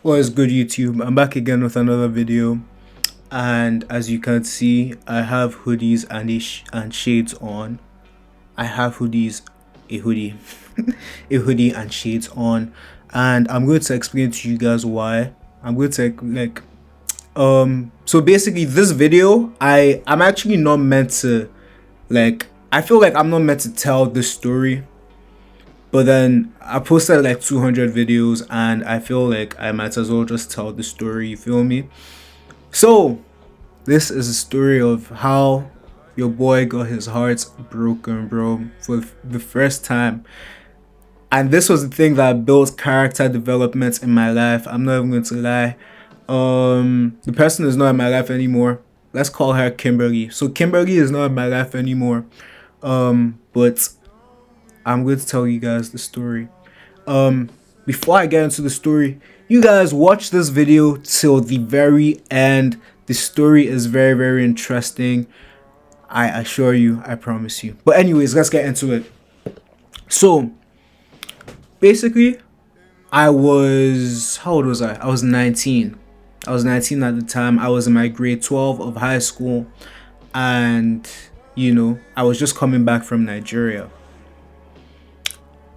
What is good, YouTube? I'm back again with another video, and as you can see, I have hoodies and and shades on. I have hoodies, a hoodie, a hoodie and shades on, and I'm going to explain to you guys why. I'm going to so basically this video, I'm actually not meant to I feel like I'm not meant to tell this story. But then I posted like 200 videos and I feel like I might as well just tell the story, you feel me? So, this is a story of how your boy got his heart broken, bro, for the first time. And this was the thing that built character development in my life. I'm not even going to lie. The person is not in my life anymore. Let's call her Kimberly. So Kimberly is not in my life anymore. But I'm going to tell you guys the story. Before I get into the story, you guys watch this video till the very end. The story is very, very interesting. I assure you, I promise you. But anyways, let's get into it. So basically, how old was I? I was 19. I was 19 at the time. I was in my grade 12 of high school, and I was just coming back from Nigeria.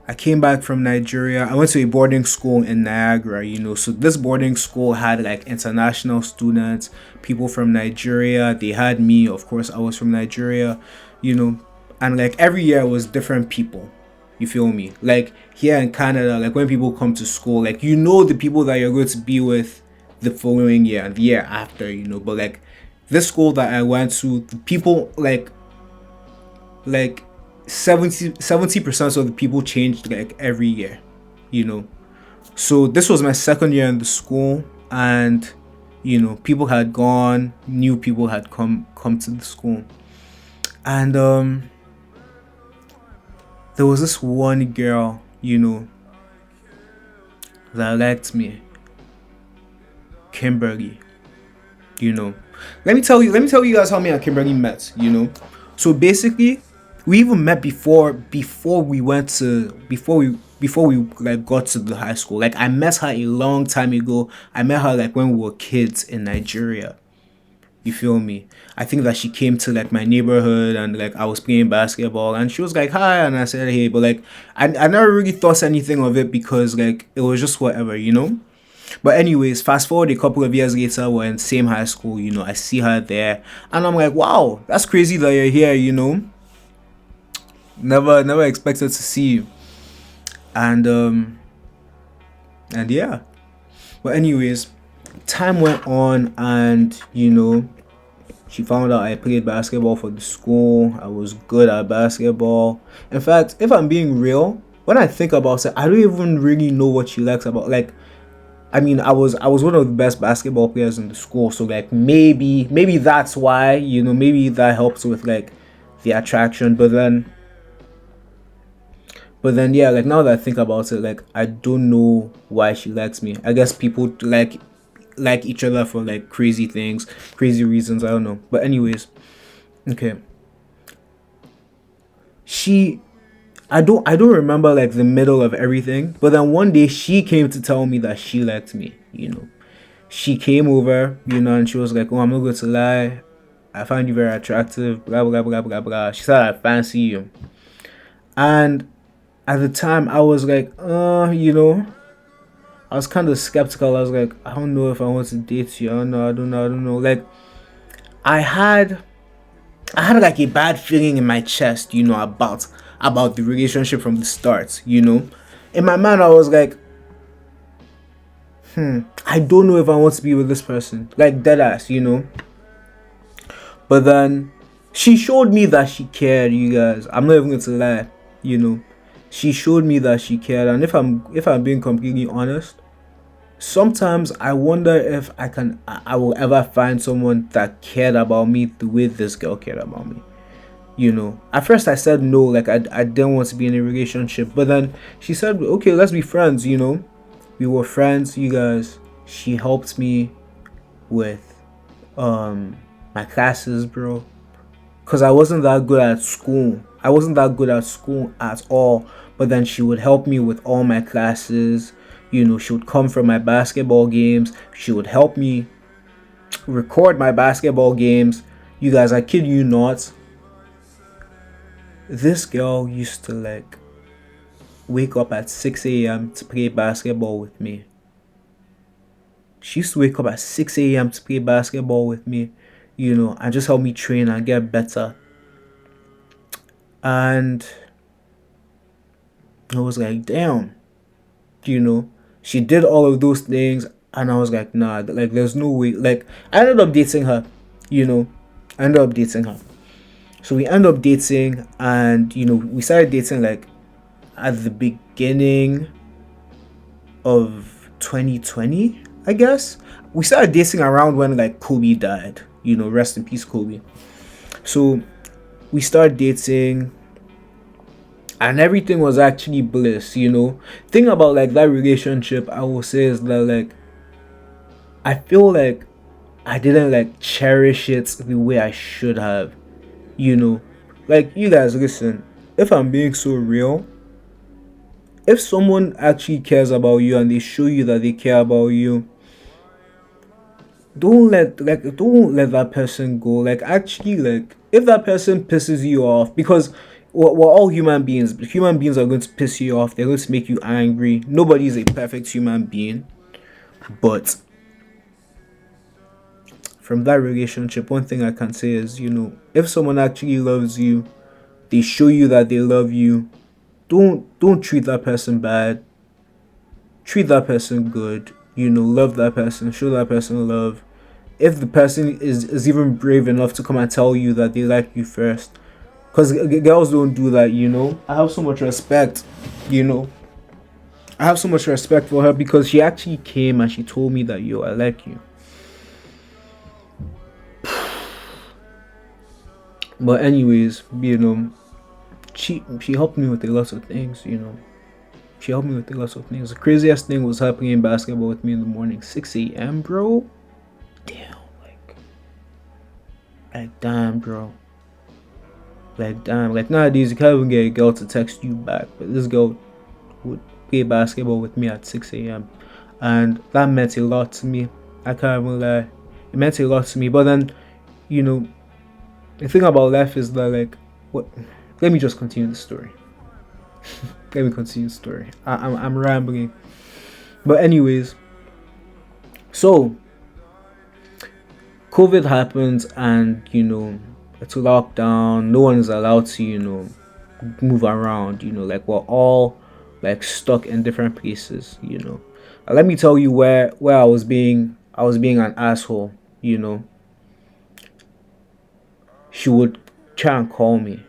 I came back from Nigeria. I went to a boarding school in Niagara, So this boarding school had like international students, people from Nigeria. They had me, of course, I was from Nigeria, And like every year it was different people. You feel me? Like here in Canada, like when people come to school, like the people that you're going to be with the following year and the year after, But like this school that I went to, the people like 70% of the people changed like every year, So this was my second year in the school, and people had gone, new people had come to the school, and there was this one girl, that liked me, Kimberly. Let me tell you guys how me and Kimberly met. So basically, we even met before we went to before we like got to the high school. Like I met her a long time ago. I met her like when we were kids in Nigeria. You feel me? I think that she came to like my neighborhood and like I was playing basketball and she was like hi, and I said hey, but like I never really thought anything of it because like it was just whatever, But anyways, fast forward a couple of years later, we're in the same high school, I see her there and I'm like, wow, that's crazy that you're here, Never expected to see you. And yeah. But anyways, time went on and she found out I played basketball for the school. I was good at basketball. In fact, if I'm being real, when I think about it, I don't even really know what she likes about like I mean, I was one of the best basketball players in the school, so like maybe that's why, maybe that helps with like the attraction, but then yeah, like now that I think about it, like I don't know why she likes me. I guess people like each other for like crazy things, crazy reasons, I don't know. But anyways, okay. She I don't remember like the middle of everything, but then one day she came to tell me that she liked me. She came over, and she was like, "Oh, I'm not going to lie. I find you very attractive, blah blah blah blah blah." She said I fancy you. And at the time I was like, I was kind of skeptical. I was like, I don't know if I want to date you. I don't know. Like, I had, like a bad feeling in my chest, about the relationship from the start. In my mind, I was like, I don't know if I want to be with this person, like dead ass. But then she showed me that she cared, you guys. I'm not even going to lie, She showed me that she cared, and if I'm being completely honest, sometimes I wonder if I will ever find someone that cared about me the way this girl cared about me. At first I said no, like I didn't want to be in a relationship, but then she said, okay, let's be friends. We were friends, you guys. She helped me with my classes, bro, because I wasn't that good at school. I wasn't that good at school at all. But then she would help me with all my classes. You know, she would come from my basketball games. She would help me record my basketball games. You guys, I kid you not, this girl used to like wake up at 6 a.m. to play basketball with me. She used to wake up at 6 a.m. to play basketball with me, you know, and just help me train and get better. And I was like, damn, you know, she did all of those things. And I was like, nah, like, there's no way. Like, I ended up dating her, you know, I ended up dating her. So we ended up dating, and, you know, we started dating like at the beginning of 2020, I guess. We started dating around when like Kobe died, you know, rest in peace, Kobe. So we started dating, and everything was actually bliss, you know. Thing about like that relationship, I will say, is that like I feel like I didn't like cherish it the way I should have, you know. Like, you guys, listen, if I'm being so real, if someone actually cares about you and they show you that they care about you, don't let that person go. Like, actually, like, if that person pisses you off, because we're all human beings, but human beings are going to piss you off, they're going to make you angry. Nobody is a perfect human being. But from that relationship, one thing I can say is, you know, if someone actually loves you, they show you that they love you, don't treat that person bad. Treat that person good. You know, love that person, show that person love. If the person is even brave enough to come and tell you that they like you first, because girls don't do that, you know. I have so much respect, you know. I have so much respect for her, because she actually came and she told me that, yo, I like you. But anyways, you know, she helped me with a lot of things, you know. She helped me with a lot of things. The craziest thing was her playing basketball with me in the morning, 6 a.m., bro. Damn, like damn, bro. Like, damn, like nowadays you can't even get a girl to text you back, but this girl would play basketball with me at 6 a.m. and that meant a lot to me. I can't even lie, it meant a lot to me. But then, you know, the thing about life is that, like, what? Let me just continue the story. Let me continue the story. I'm rambling. But anyways, so COVID happens, and, you know, it's lockdown. No one is allowed to, you know, move around. You know, like, we're all like stuck in different places. You know, and let me tell you where I was being an asshole. You know, she would try and call me.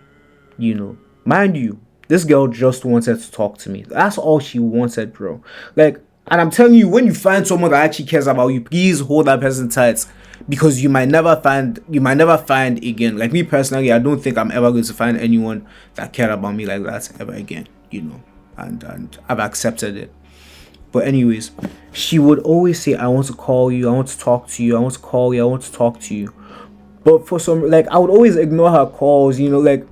You know, mind you, this girl just wanted to talk to me. That's all she wanted, bro. Like, and I'm telling you, when you find someone that actually cares about you, please hold that person tight, because you might never find again. Like, me personally, I don't think I'm ever going to find anyone that cared about me like that ever again, you know. And I've accepted it. But anyways, she would always say, I want to call you, I want to talk to you, I want to call you, I want to talk to you. But for some, like, I would always ignore her calls, you know. Like,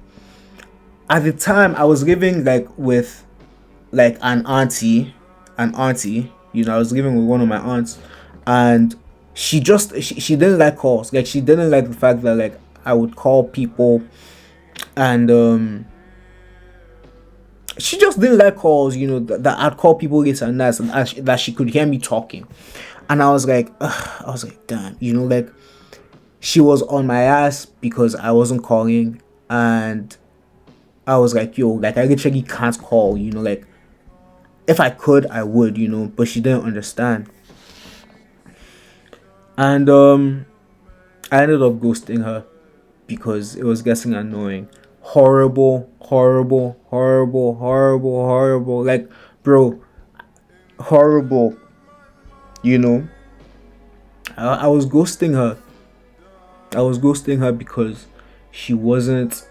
at the time I was living like with like an auntie, you know. I was living with one of my aunts, and she didn't like calls. Like, she didn't like the fact that, like, I would call people, and she just didn't like calls, you know, that I'd call people late at night, and that she could hear me talking. And I was like, damn, you know, like, she was on my ass because I wasn't calling. And I was like, yo, like, I literally can't call, you know. Like, if I could, I would, you know. But she didn't understand. And I ended up ghosting her because it was getting annoying. Horrible. Like, bro, horrible. You know, I was ghosting her. Because she wasn't,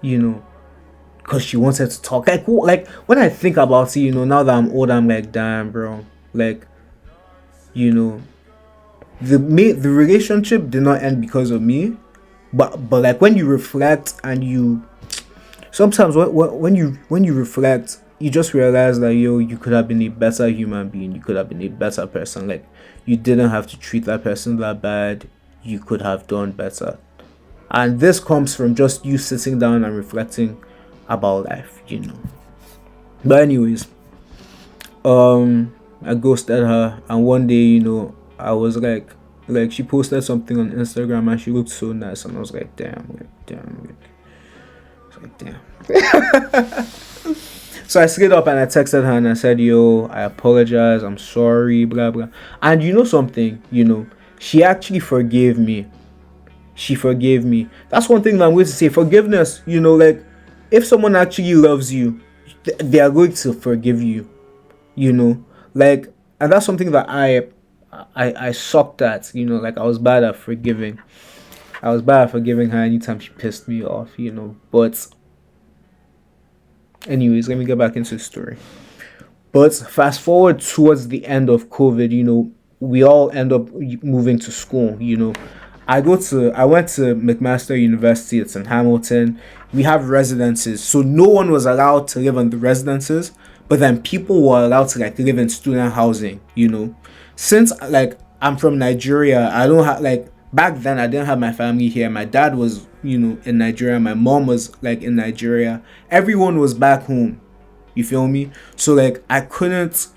you know, because she wanted to talk. Like, when I think about it, you know, now that I'm old, I'm like, damn, bro. Like, you know, the relationship did not end because of me, but like, when you reflect, and you sometimes when you reflect, you just realize that, yo, you could have been a better human being, you could have been a better person. Like, you didn't have to treat that person that bad, you could have done better. And this comes from just you sitting down and reflecting about life, you know. But anyways, I ghosted her, and one day, you know, I was like she posted something on Instagram and she looked so nice, and I was like, damn. So I slid up and I texted her and I said, yo, I apologize, I'm sorry, blah blah. And you know something, you know, she actually forgave me. She forgave me. That's one thing that I'm going to say. Forgiveness, you know, like, if someone actually loves you, they are going to forgive you, you know. Like, and that's something that I sucked at, you know. Like, I was bad at forgiving. I was bad at forgiving her anytime she pissed me off, you know. But anyways, let me get back into the story. But fast forward towards the end of COVID, you know, we all end up moving to school, you know. I went to McMaster University, it's in Hamilton. We have residences. So no one was allowed to live in the residences, but then people were allowed to like live in student housing, you know. Since like I'm from Nigeria, I don't have like back then I didn't have my family here. My dad was, you know, in Nigeria, my mom was like in Nigeria. Everyone was back home. You feel me? So like I couldn't,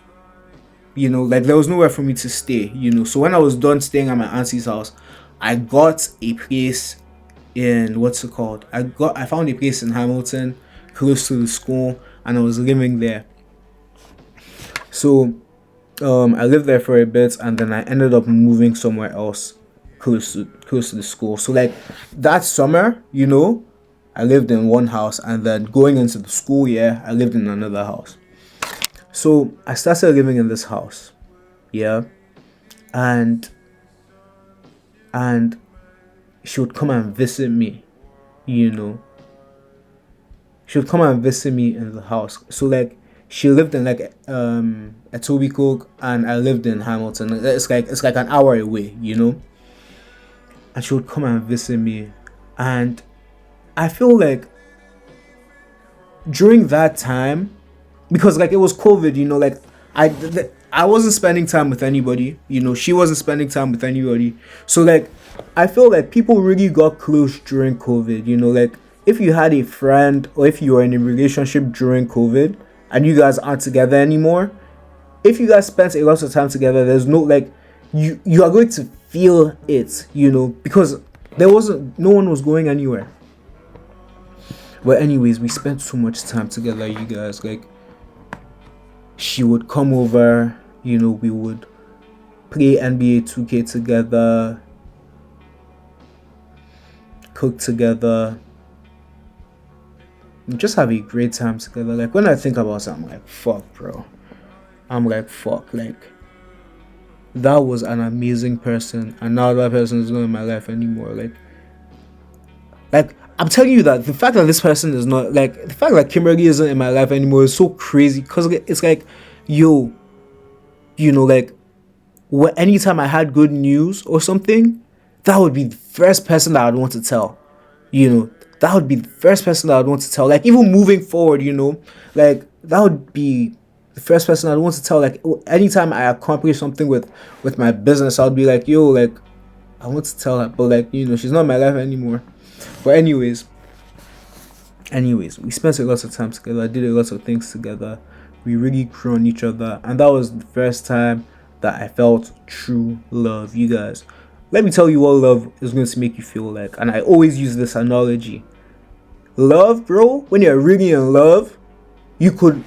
you know, like there was nowhere for me to stay, you know. So when I was done staying at my auntie's house, I got a place in what's it called? I found a place in Hamilton close to the school, and I was living there. So I lived there for a bit, and then I ended up moving somewhere else close to the school. So like that summer, you know, I lived in one house, and then going into the school year, I lived in another house. So I started living in this house, yeah, and she would come and visit me, you know. She would come and visit me in the house. So like she lived in like Etobicoke, and I lived in Hamilton. It's like an hour away, you know. And she would come and visit me, and I feel like during that time, because like it was COVID, you know, like I wasn't spending time with anybody, you know, she wasn't spending time with anybody. So like I feel like people really got close during COVID, you know. Like if you had a friend or if you were in a relationship during COVID and you guys aren't together anymore, if you guys spent a lot of time together, there's no like you are going to feel it, you know, because no one was going anywhere. But anyways, we spent so much time together, you guys. Like she would come over, you know, we would play NBA 2K together, cook together, and just have a great time together. Like when I think about it, I'm like, fuck, bro. I'm like, fuck, like that was an amazing person, and now that person is not in my life anymore. Like I'm telling you that the fact that this person is not, like, the fact that Kimberly isn't in my life anymore is so crazy, because it's like, yo, you know, like anytime I had good news or something, that would be the first person that I'd want to tell, you know. That would be the first person that I'd want to tell. Like even moving forward, you know, like that would be the first person I'd want to tell. Like anytime I accomplish something with my business, I'd be like, yo, like I want to tell her, but like, you know, she's not in my life anymore. But anyways, we spent a lot of time together, did a lot of things together. We really grew on each other, and that was the first time that I felt true love. You guys, let me tell you what love is going to make you feel like. And I always use this analogy. Love, bro, when you're really in love, you could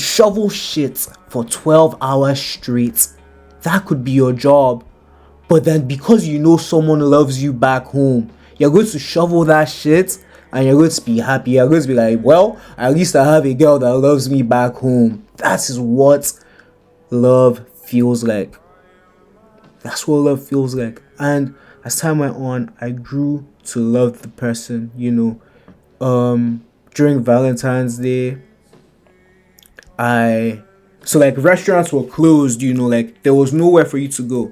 shovel shit for 12 hours straight. That could be your job. But then because you know someone loves you back home, you're going to shovel that shit and you're going to be happy. You're going to be like, well, at least I have a girl that loves me back home. That is what love feels like. That's what love feels like. And as time went on, I grew to love the person, you know. During Valentine's Day, so like restaurants were closed, you know, like there was nowhere for you to go.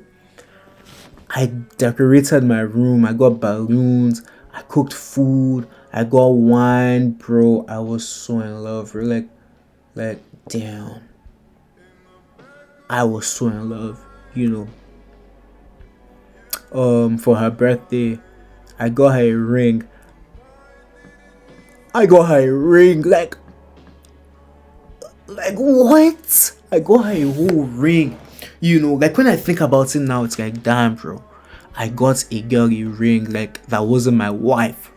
I decorated my room, I got balloons, I cooked food, I got wine, bro. I was so in love, bro. Like Like, damn, I was so in love, you know. For her birthday, I got her a ring. I got her a ring. Like what? I got her a whole ring. You know, like when I think about it now, it's like, damn, bro. I got a girl a ring like that wasn't my wife.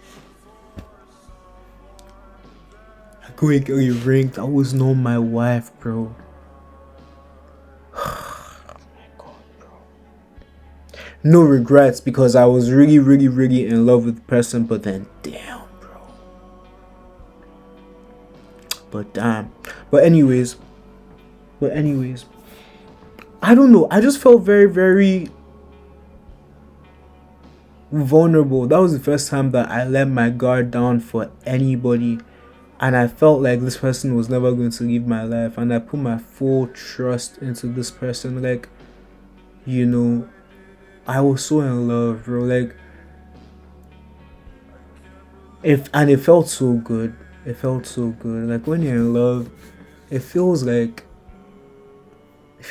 I got a girl a ring that was not my wife, bro. No regrets because I was really, really, really in love with the person, but then damn, bro. But damn. But anyways, I don't know. I just felt very, very vulnerable. That was the first time that I let my guard down for anybody. And I felt like this person was never going to leave my life. And I put my full trust into this person. Like, you know, I was so in love, bro. Like, it felt so good. It felt so good. Like when you're in love, it feels like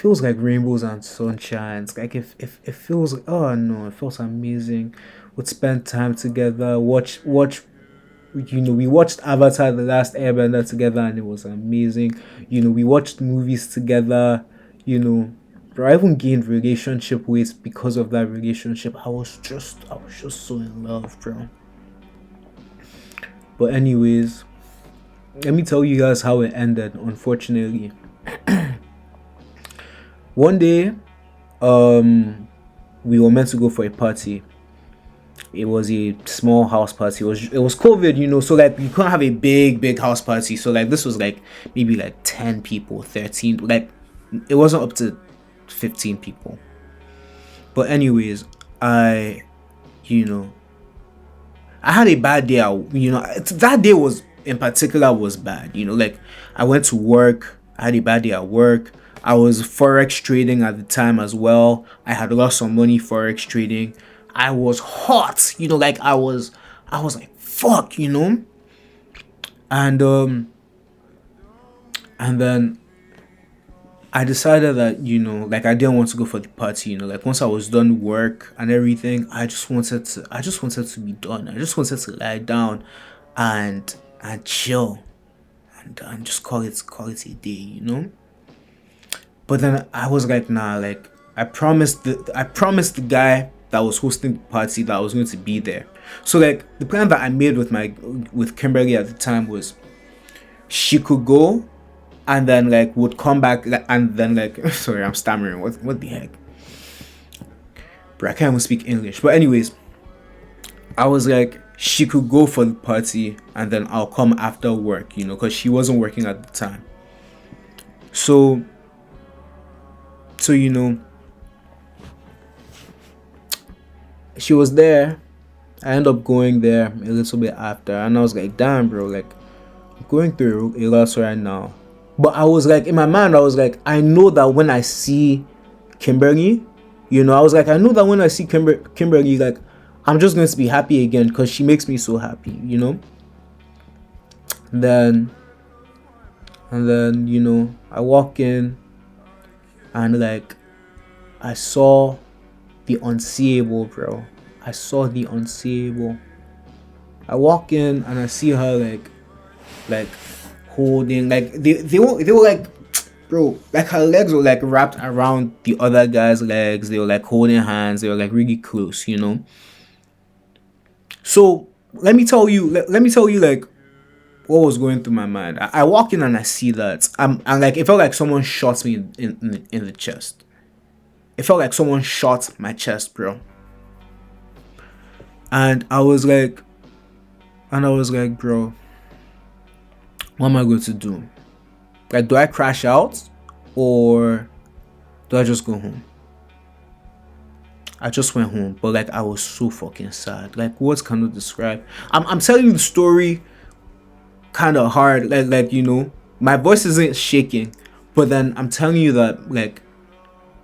rainbows and sunshine. It's like if it feels like, oh no, it feels amazing. We'd spend time together, watch you know, we watched Avatar the Last Airbender together and it was amazing. You know, we watched movies together, you know. Bro, I even gained relationship weight because of that relationship. I was just so in love, bro. But anyways, let me tell you guys how it ended, unfortunately. One day, we were meant to go for a party. It was a small house party. It was COVID, you know, so like you couldn't have a big house party. So like this was like maybe like 10 people, 13, like it wasn't up to 15 people. But anyways, you know, I had a bad day. You know, that day was in particular was bad. You know, like I went to work. I had a bad day at work. I was forex trading at the time as well. I had lost some money forex trading. I was hot. You know, like I was like fuck. You know, and then I decided that, you know, like I didn't want to go for the party, you know, like once I was done work and everything, I just wanted to be done. I just wanted to lie down and chill and just call it a day, you know? But then I was like, nah, like I promised the guy that was hosting the party that I was going to be there. So like the plan that I made with Kimberly at the time was she could go and then like would come back and then like sorry, I'm stammering. What the heck? Bro, I can't even speak English. But anyways, I was like she could go for the party and then I'll come after work, you know, because she wasn't working at the time. So you know, she was there. I ended up going there a little bit after, and I was like, damn, bro, like I'm going through a loss right now. But I was like, in my mind, I was like, I know that when I see Kimberly, you know, I was like, I know that when I see Kimberly, like, I'm just going to be happy again because she makes me so happy, you know? Then, and then, you know, I walk in and like, I saw the unseeable, bro. I saw the unseeable. I walk in and I see her like holding, like they were like, bro, like her legs were like wrapped around the other guy's legs. They were like holding hands. They were like really close, you know. So let me tell you like what was going through my mind. I walk in and I see that I'm like, it felt like someone shot me in the chest. It felt like someone shot my chest, bro. And I was like, bro, what am I going to do? Like, do I crash out or do I just go home? I just went home, but like I was so fucking sad. Like words cannot describe. I'm telling you the story kind of hard. Like you know, my voice isn't shaking, but then I'm telling you that like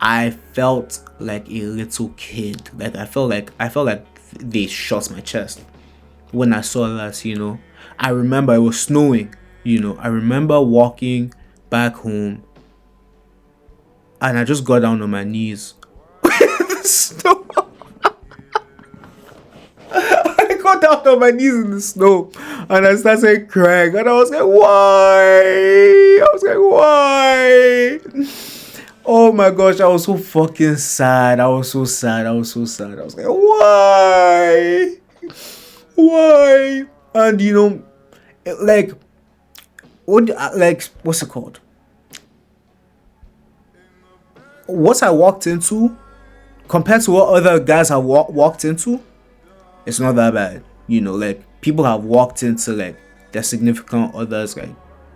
I felt like a little kid. Like I felt like they shot my chest when I saw that. You know, I remember it was snowing. You know, I remember walking back home, and I just got down on my knees. Snow. I got down on my knees in the snow and I started crying, and I was like, why? Oh my gosh, I was so fucking sad. I was so sad. I was like, why? And like, what's it called? What I walked into, compared to what other guys have walked into, it's not that bad. Like, people have walked into like their significant others like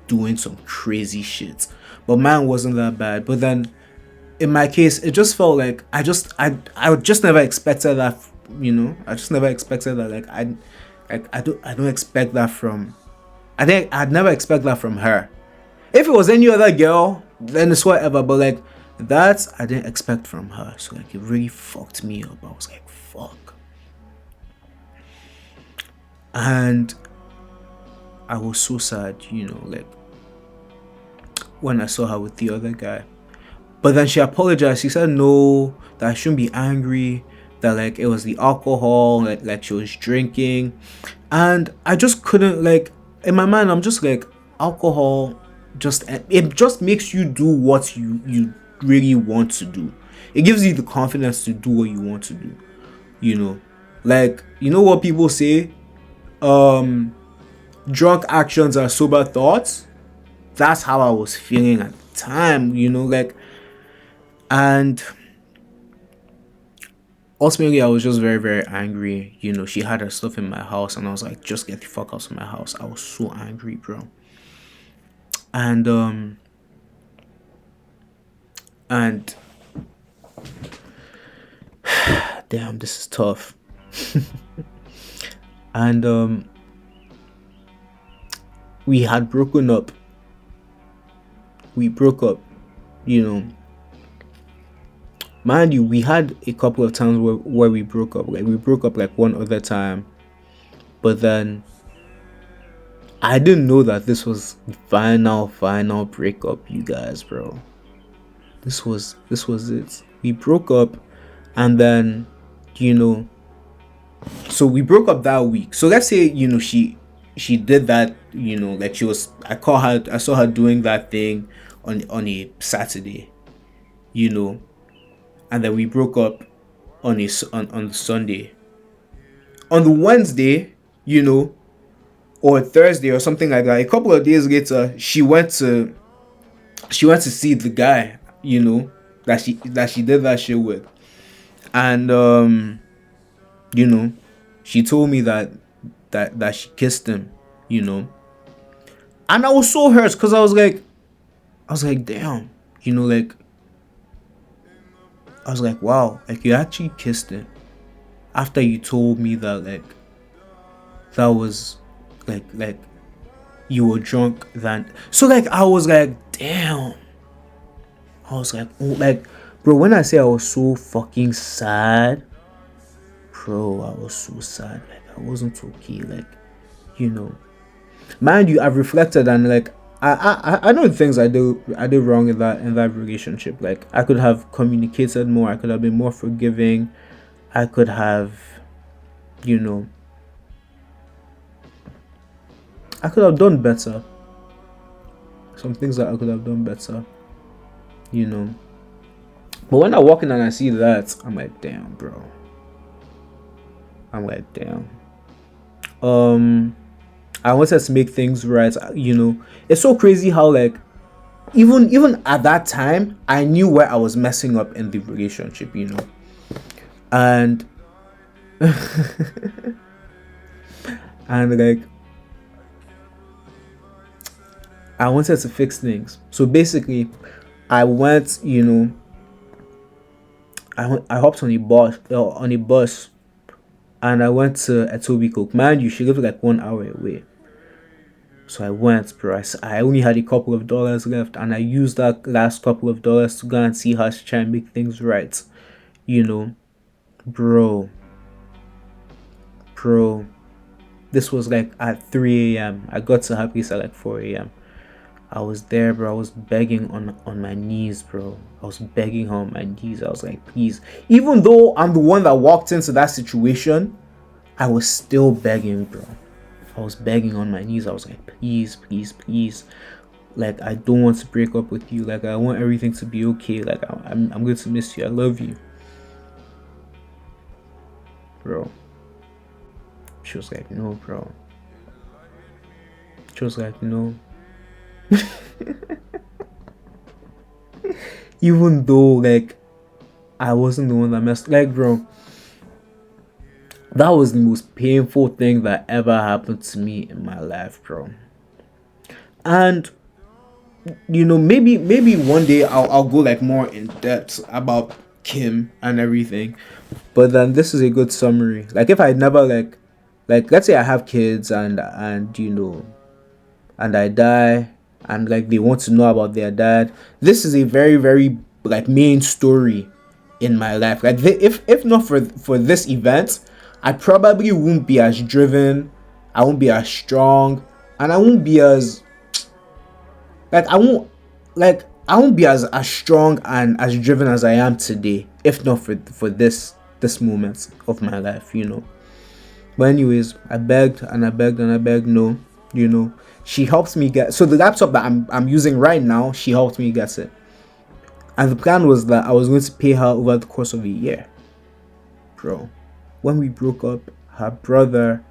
doing some crazy shit, but mine wasn't that bad. But then in my case, it just felt like I just never expected that. I just never expected that. Like, I don't expect that from. I think I'd never expect that from her. If it was any other girl, then it's whatever. But like that, I didn't expect from her. So like, it really fucked me up. I was like, fuck. And I was so sad, like when I saw her with the other guy. But then she apologized. She said no, that I shouldn't be angry, that like it was the alcohol, like she was drinking. And I just couldn't, like, in my mind, I'm just like, alcohol it just makes you do what you really want to do. It gives you the confidence to do what you want to do. Like, what people say, drunk actions are sober thoughts. That's how I was feeling at the time, like. And ultimately, I was just very, very angry. She had her stuff in my house, and I was like, just get the fuck out of my house. I was so angry, bro. And damn, this is tough. And we had broken up. We broke up, mind you, we had a couple of times where we broke up. Like, we broke up like one other time, but then I didn't know that this was final breakup, you guys, bro. This was it. We broke up, and then so we broke up that week. So let's say she did that, like I saw her doing that thing on a Saturday, and then we broke up on the Sunday. On the Wednesday, or Thursday or something like that, a couple of days later, she went to see the guy, that she did that shit with. And she told me that she kissed him, and I was so hurt, because I was like, damn, like, I was like, wow, like, you actually kissed him after you told me that, like, that was like you were drunk then. So like, I was like, damn. I was like, oh, like, bro, when I say I was so fucking sad, bro, I was so sad. Like, I wasn't okay. Like, mind you, I've reflected, and like, I know the things I did wrong in that relationship. Like, I could have communicated more. I could have been more forgiving. I could have, I could have done better. Some things that I could have done better, But when I walk in and I see that, I'm like, damn, bro. I'm like, damn. I wanted to make things right. It's so crazy how, like, even at that time, I knew where I was messing up in the relationship, and and like, I wanted to fix things. So basically, I went, I hopped on a bus, and I went to Etobicoke. Mind you, she lived like 1 hour away. So I went, bro. I only had a couple of dollars left, and I used that last couple of dollars to go and see her, to try and make things right. Bro. This was like at 3 a.m. I got to her place at like 4 a.m. I was there, bro. I was begging on my knees, bro. I was begging her on my knees. I was like, please. Even though I'm the one that walked into that situation, I was still begging, bro. I was begging on my knees. I was like, please, please, please. Like, I don't want to break up with you. Like, I want everything to be okay. Like, I'm going to miss you. I love you, bro. She was like, no, bro. She was like, no. Even though, like, I wasn't the one that messed. Like, bro, that was the most painful thing that ever happened to me in my life, bro. And maybe one day I'll go like more in depth about Kim and everything. But then this is a good summary. Like, if I never like let's say I have kids and and I die, and like they want to know about their dad, this is a very, very like main story in my life. Like, if not for this event, I probably won't be as driven, I won't be as strong, and I won't be as like I won't be as strong and as driven as I am today if not for this moment of my life, But anyways, I begged and I begged and I begged. No, she helped me get, so the laptop that I'm using right now, she helped me get it. And the plan was that I was going to pay her over the course of a year. Bro, when we broke up, her brother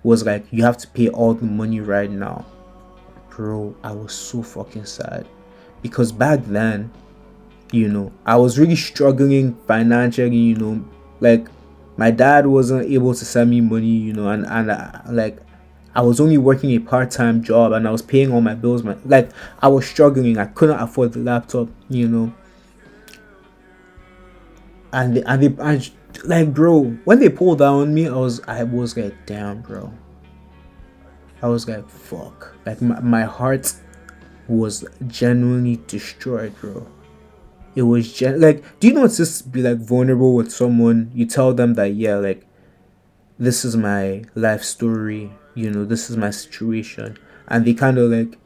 was like, you have to pay all the money right now. Bro, I was so fucking sad. Because back then, I was really struggling financially, like my dad wasn't able to send me money, and like I was only working a part-time job and I was paying all my bills. Like, I was struggling. I couldn't afford the laptop, and like, bro, when they pulled down on me, I was like, damn, bro. I was like, fuck. Like, my heart was genuinely destroyed, bro. It was like, do you know it's just be like vulnerable with someone? You tell them that, yeah, like, this is my life story, this is my situation, and they kind of like,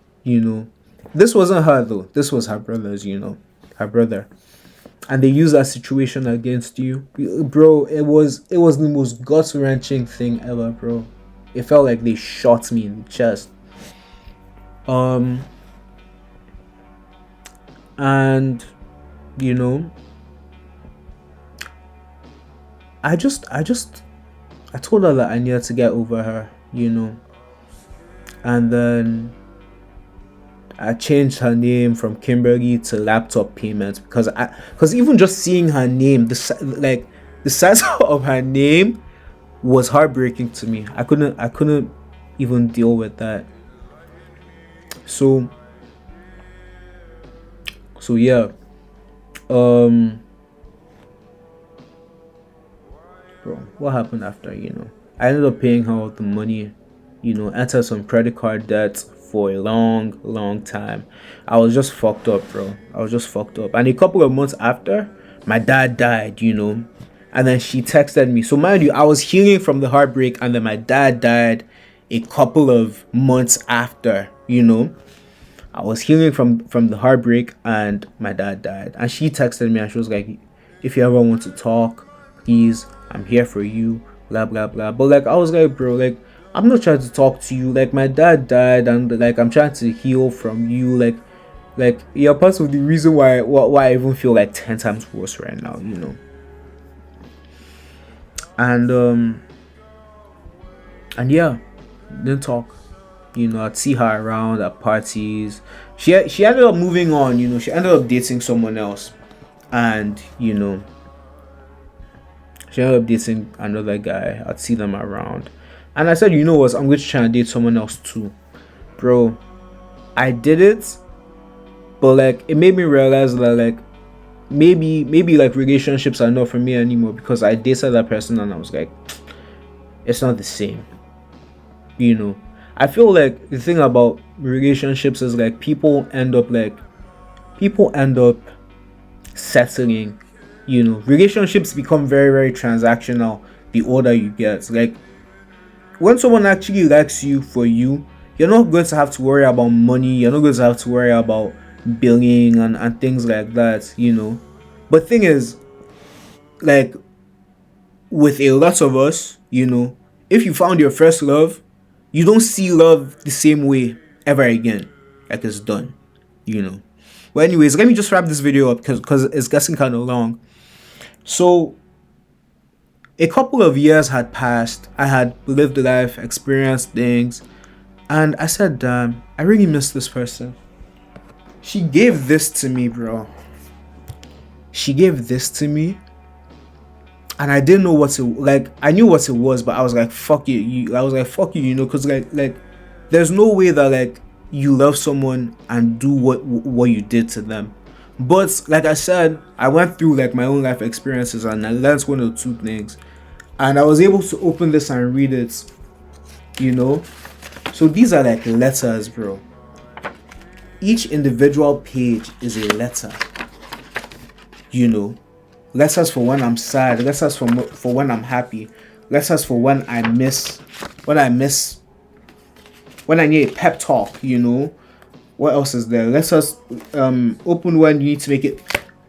this wasn't her though. This was her brother's, her brother, and they use that situation against you, bro. It was the most gut wrenching thing ever, bro. It felt like they shot me in the chest. And I told her that I needed to get over her, and then I changed her name from Kimberly to Laptop Payments, because even just seeing her name, the size of her name was heartbreaking to me. I couldn't even deal with that. So yeah, bro, what happened after? I ended up paying her all the money, entered some credit card debt for a long time. I was just fucked up, bro. I was just fucked up. And a couple of months after, my dad died, and then she texted me. So mind you, I was healing from the heartbreak, and then my dad died a couple of months after, I was healing from the heartbreak, and my dad died. And she texted me and she was like, if you ever want to talk, please, I'm here for you, blah blah blah. But like, I was like, bro, like, I'm not trying to talk to you. Like, my dad died, and like, I'm trying to heal from you. Like you're part of the reason why I even feel like 10 times worse right now, And yeah, didn't talk. I'd see her around at parties. She ended up moving on. She ended up dating someone else, and she ended up dating another guy. I'd see them around, and I said, what? I'm going to try and date someone else too, bro. I did it, but like, it made me realize that like maybe like relationships are not for me anymore, because I dated that person and I was like, it's not the same. I feel like the thing about relationships is like people end up settling. Relationships become very, very transactional the older you get. Like, when someone actually likes you for you, you're not going to have to worry about money, you're not going to have to worry about billing and things like that, you know. But thing is, like, with a lot of us, you know, if you found your first love, you don't see love the same way ever again. Like, it's done, you know. Well, anyways, let me just wrap this video up because it's getting kind of long. So, a couple of years had passed. I had lived life, experienced things, and I said, damn, I really miss this person. She gave this to me, bro. She gave this to me, and I didn't know what it, like, I knew what it was, but I was like, fuck it. I was like, fuck you, you know, because like, there's no way that, like, you love someone and do what you did to them. But like I said, I went through like my own life experiences and I learned one or two things, and I was able to open this and read it, you know. So these are like letters, bro. Each individual page is a letter, you know. Letters for when I'm sad, letters for when I'm happy, letters for when I need a pep talk, you know. What else is there? Letters open when you need to make it,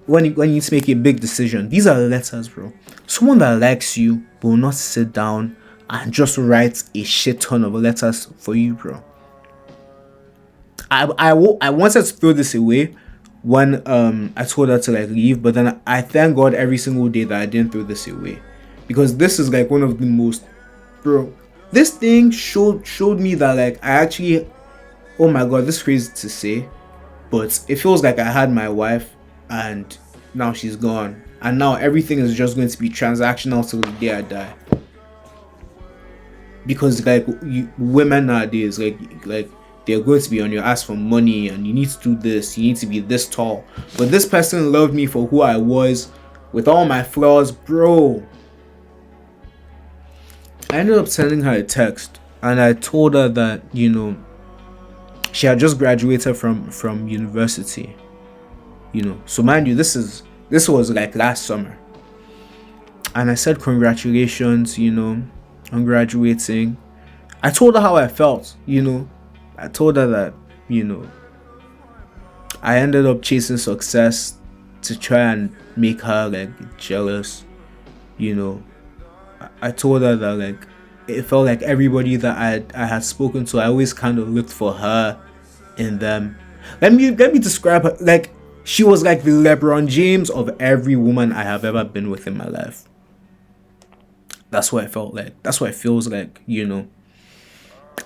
when you need to make a big decision. These are letters, bro. Someone that likes you will not sit down and just write a shit ton of letters for you, bro. I wanted to throw this away when I told her to like leave, but then I thank God every single day that I didn't throw this away, because this is like one of the most, bro. This thing showed me that, like, I actually, oh my God, this is crazy to say, but it feels like I had my wife and now she's gone, and now everything is just going to be transactional till the day I die. Because like women nowadays, like they're going to be on your ass for money, and you need to do this, you need to be this tall. But this person loved me for who I was, with all my flaws, bro. I ended up sending her a text, and I told her that, you know, she had just graduated from university, you know. So mind you, this was like last summer, and I said congratulations, you know, on graduating. I told her how I felt, you know. I told her that, you know, I ended up chasing success to try and make her like jealous, you know. I told her that, like, it felt like everybody that I had spoken to, I always kind of looked for her in them. Let me describe her. Like, she was like the LeBron James of every woman I have ever been with in my life. That's what I felt like. That's what it feels like, you know.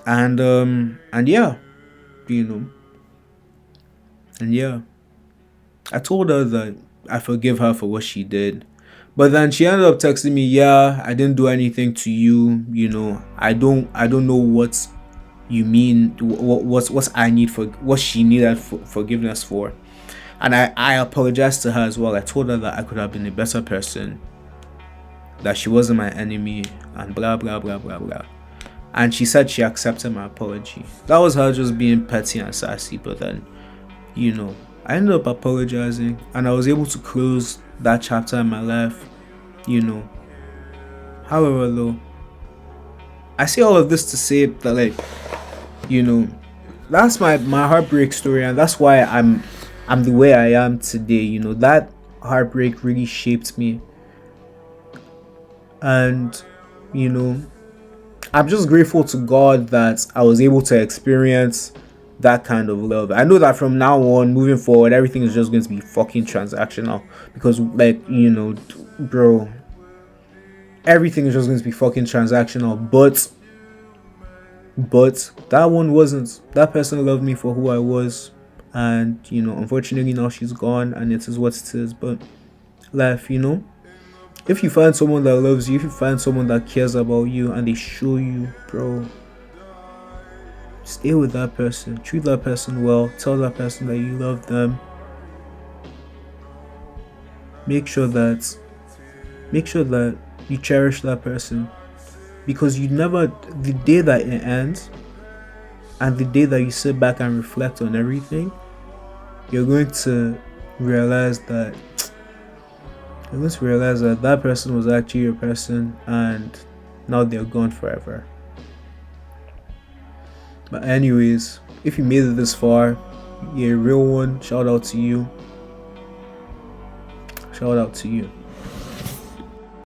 And yeah, you know. And yeah, I told her that I forgive her for what she did. But then she ended up texting me, yeah, I didn't do anything to you, you know. I don't know what you mean, what I need for, what she needed forgiveness for. And I apologized to her as well. I told her that I could have been a better person, that she wasn't my enemy, and blah blah blah blah blah. And she said she accepted my apology. That was her just being petty and sassy. But then, you know, I ended up apologizing, and I was able to close that chapter in my life, you know. However, though, I say all of this to say that, like, you know, that's my heartbreak story, and that's why I'm the way I am today. You know, that heartbreak really shaped me, and, you know, I'm just grateful to God that I was able to experience that kind of love. I know that from now on, moving forward, everything is just going to be fucking transactional, because, like, you know, bro, everything is just going to be fucking transactional. But that one wasn't. That person loved me for who I was, and, you know, unfortunately now she's gone, and it is what it is. But life, you know, if you find someone that loves you, if you find someone that cares about you, and they show you, bro, stay with that person, treat that person well, tell that person that you love them. Make sure that you cherish that person, because you never, the day that it ends and the day that you sit back and reflect on everything, you're going to realize that that person was actually your person, and now they're gone forever. But anyways, if you made it this far, you're a real one. Shout out to you. Shout out to you.